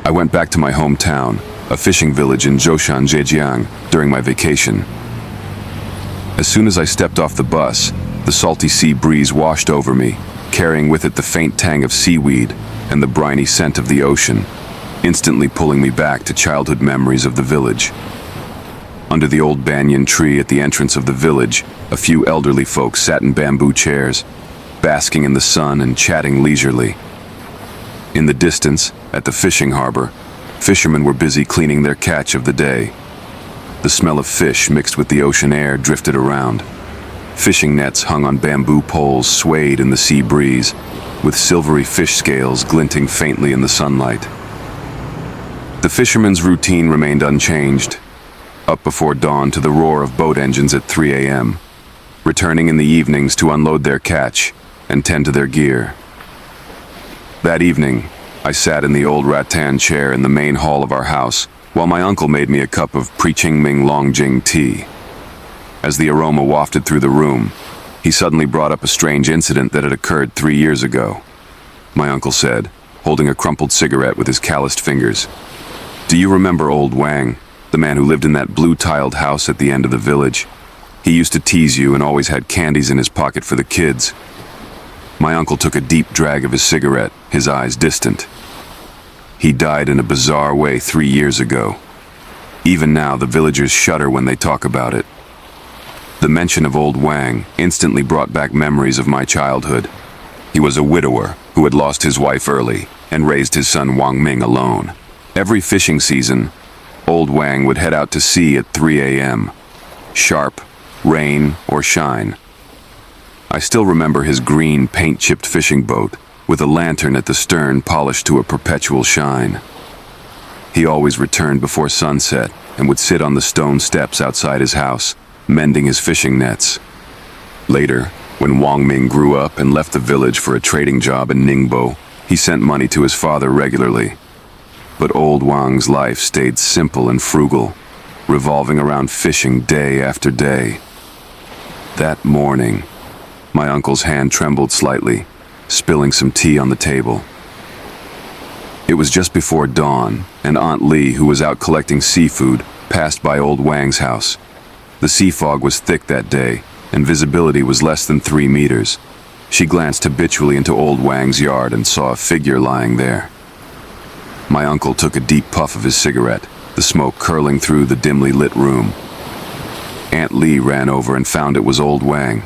I went back to my hometown, a fishing village in Zhoushan, Zhejiang, during my vacation. As soon as I stepped off the bus, the salty sea breeze washed over me, carrying with it the faint tang of seaweed and the briny scent of the ocean, instantly pulling me back to childhood memories of the village. Under the old banyan tree at the entrance of the village, a few elderly folks sat in bamboo chairs, basking in the sun and chatting leisurely. In the distance, at the fishing harbor, fishermen were busy cleaning their catch of the day. The smell of fish mixed with the ocean air drifted around. Fishing nets hung on bamboo poles swayed in the sea breeze, with silvery fish scales glinting faintly in the sunlight. The fishermen's routine remained unchanged, up before dawn to the roar of boat engines at 3 a.m., returning in the evenings to unload their catch and tend to their gear. That evening, I sat in the old rattan chair in the main hall of our house while my uncle made me a cup of pre-Qingming Longjing tea. As the aroma wafted through the room, he suddenly brought up a strange incident that had occurred 3 years ago. My uncle said, holding a crumpled cigarette with his calloused fingers. "Do you remember Old Wang, the man who lived in that blue-tiled house at the end of the village? He used to tease you and always had candies in his pocket for the kids." My uncle took a deep drag of his cigarette, his eyes distant. "He died in a bizarre way 3 years ago. Even now, the villagers shudder when they talk about it." The mention of Old Wang instantly brought back memories of my childhood. He was a widower who had lost his wife early and raised his son Wang Ming alone. Every fishing season, Old Wang would head out to sea at 3 a.m. Sharp, rain or shine. I still remember his green, paint-chipped fishing boat with a lantern at the stern polished to a perpetual shine. He always returned before sunset and would sit on the stone steps outside his house, mending his fishing nets. Later, when Wang Ming grew up and left the village for a trading job in Ningbo, he sent money to his father regularly. But Old Wang's life stayed simple and frugal, revolving around fishing day after day. That morning, my uncle's hand trembled slightly, spilling some tea on the table. It was just before dawn, and Aunt Lee, who was out collecting seafood, passed by Old Wang's house. The sea fog was thick that day, and visibility was less than 3 meters. She glanced habitually into Old Wang's yard and saw a figure lying there. My uncle took a deep puff of his cigarette, the smoke curling through the dimly lit room. Aunt Lee ran over and found it was Old Wang.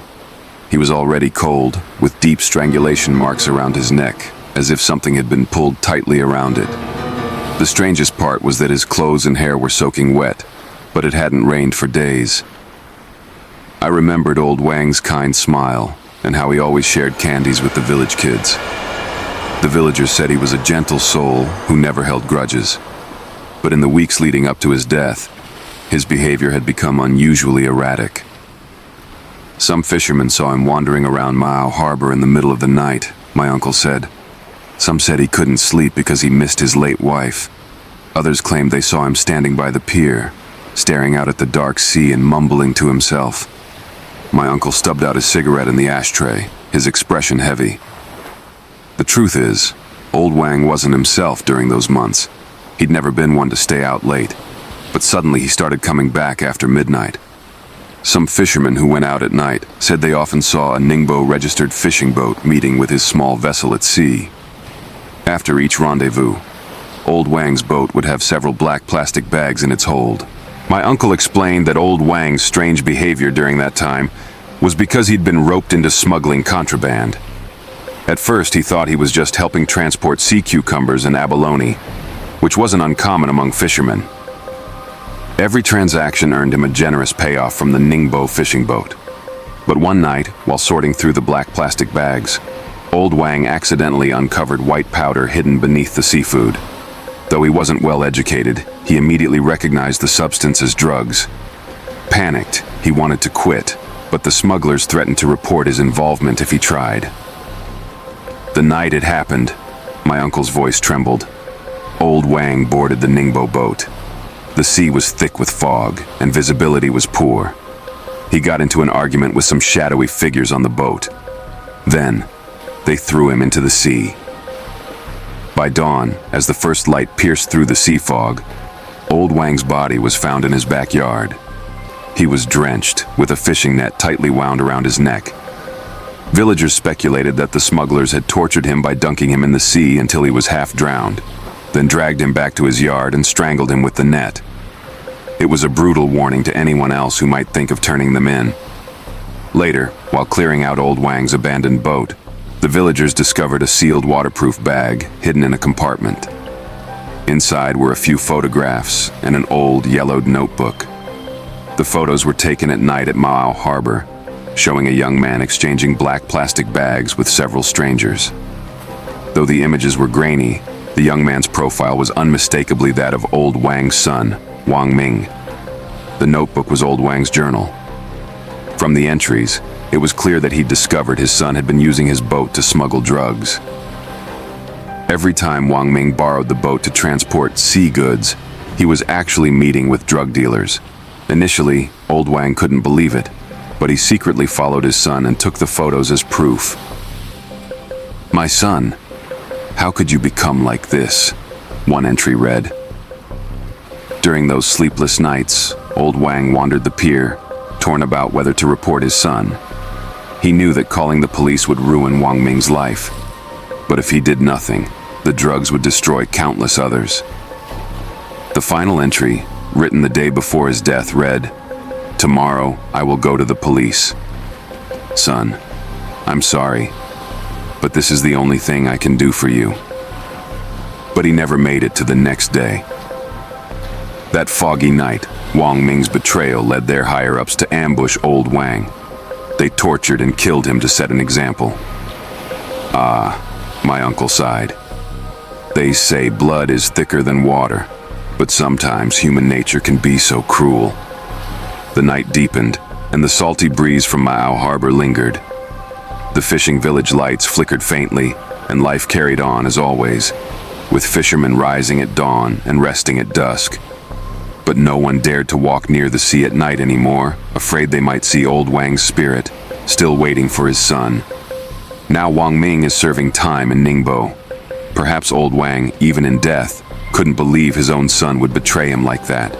He was already cold, with deep strangulation marks around his neck, as if something had been pulled tightly around it. The strangest part was that his clothes and hair were soaking wet, but it hadn't rained for days. I remembered Old Wang's kind smile, and how he always shared candies with the village kids. The villagers said he was a gentle soul who never held grudges. But in the weeks leading up to his death, his behavior had become unusually erratic. Some fishermen saw him wandering around Mao Harbor in the middle of the night, my uncle said. Some said he couldn't sleep because he missed his late wife. Others claimed they saw him standing by the pier, staring out at the dark sea and mumbling to himself. My uncle stubbed out his cigarette in the ashtray, his expression heavy. The truth is, Old Wang wasn't himself during those months. He'd never been one to stay out late, but suddenly he started coming back after midnight. Some fishermen who went out at night said they often saw a Ningbo-registered fishing boat meeting with his small vessel at sea. After each rendezvous, Old Wang's boat would have several black plastic bags in its hold. My uncle explained that Old Wang's strange behavior during that time was because he'd been roped into smuggling contraband. At first, he thought he was just helping transport sea cucumbers and abalone, which wasn't uncommon among fishermen. Every transaction earned him a generous payoff from the Ningbo fishing boat. But one night, while sorting through the black plastic bags, Old Wang accidentally uncovered white powder hidden beneath the seafood. Though he wasn't well educated, he immediately recognized the substance as drugs. Panicked, he wanted to quit, but the smugglers threatened to report his involvement if he tried. The night it happened, my uncle's voice trembled. Old Wang boarded the Ningbo boat. The sea was thick with fog, and visibility was poor. He got into an argument with some shadowy figures on the boat. Then, they threw him into the sea. By dawn, as the first light pierced through the sea fog, Old Wang's body was found in his backyard. He was drenched, with a fishing net tightly wound around his neck. Villagers speculated that the smugglers had tortured him by dunking him in the sea until he was half drowned, then dragged him back to his yard and strangled him with the net. It was a brutal warning to anyone else who might think of turning them in. Later, while clearing out Old Wang's abandoned boat, the villagers discovered a sealed waterproof bag hidden in a compartment. Inside were a few photographs and an old, yellowed notebook. The photos were taken at night at Mao Harbor, showing a young man exchanging black plastic bags with several strangers. Though the images were grainy, the young man's profile was unmistakably that of Old Wang's son, Wang Ming. The notebook was Old Wang's journal. From the entries, it was clear that he'd discovered his son had been using his boat to smuggle drugs. Every time Wang Ming borrowed the boat to transport sea goods, he was actually meeting with drug dealers. Initially, Old Wang couldn't believe it, but he secretly followed his son and took the photos as proof. "My son, how could you become like this?" one entry read. During those sleepless nights, Old Wang wandered the pier, torn about whether to report his son. He knew that calling the police would ruin Wang Ming's life. But if he did nothing, the drugs would destroy countless others. The final entry, written the day before his death, read, "Tomorrow I will go to the police. Son, I'm sorry, but this is the only thing I can do for you." But he never made it to the next day. That foggy night, Wang Ming's betrayal led their higher-ups to ambush Old Wang. They tortured and killed him to set an example. "Ah," my uncle sighed. "They say blood is thicker than water, but sometimes human nature can be so cruel." The night deepened, and the salty breeze from Mao Harbor lingered. The fishing village lights flickered faintly, and life carried on as always, with fishermen rising at dawn and resting at dusk. But no one dared to walk near the sea at night anymore, afraid they might see Old Wang's spirit, still waiting for his son. Now Wang Ming is serving time in Ningbo. Perhaps Old Wang, even in death, couldn't believe his own son would betray him like that.